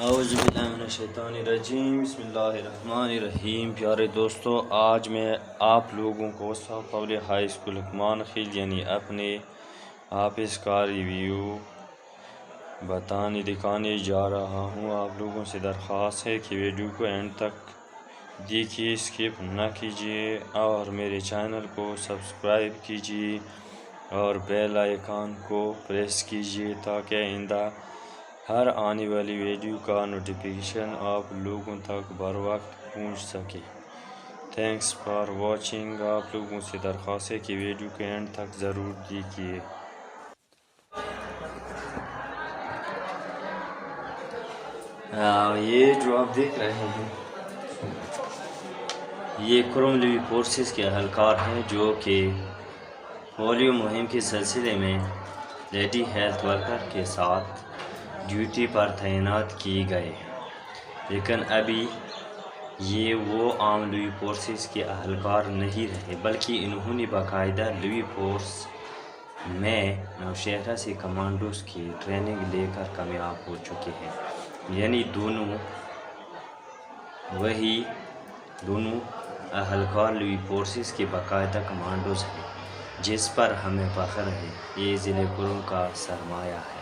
اعوذ باللہ من الشیطان الرجیم، بسم اللہ الرحمن الرحیم۔ پیارے دوستو، آج میں آپ لوگوں کو ساؤتھ پبلک ہائی اسکول لقمان خیل یعنی اپنے آفس کا ریویو دکھانے جا رہا ہوں۔ آپ لوگوں سے درخواست ہے کہ ویڈیو کو اینڈ تک دیکھیے، اسکپ نہ کیجیے اور میرے چینل کو سبسکرائب کیجیے اور بیل آئیکن کو پریس کیجیے تاکہ آئندہ ہر آنے والی ویڈیو کا نوٹیفیکیشن آپ لوگوں تک بر وقت پہنچ سکے۔ Thanks for watching. آپ لوگوں سے درخواست ہے کہ ویڈیو کے اینڈ تک ضرور دیکھیے۔ یہ جو آپ دیکھ رہے ہیں یہ کروم لیوی فورسز کے اہلکار ہیں جو کہ پولیو مہم کے سلسلے میں لیڈی ہیلتھ ورکر کے ساتھ ڈیوٹی پر تعینات کیے گئے، لیکن ابھی یہ وہ عام لیوی فورسز کے اہلکار نہیں رہے، بلکہ انہوں نے باقاعدہ لیوی فورس میں نوشہرہ سے کمانڈوز کی ٹریننگ لے کر کامیاب ہو چکے ہیں۔ یعنی دونوں اہلکار لیوی فورسز کے باقاعدہ کمانڈوز ہیں، جس پر ہمیں فخر ہے۔ یہ ضلع کروم کا سرمایہ ہے۔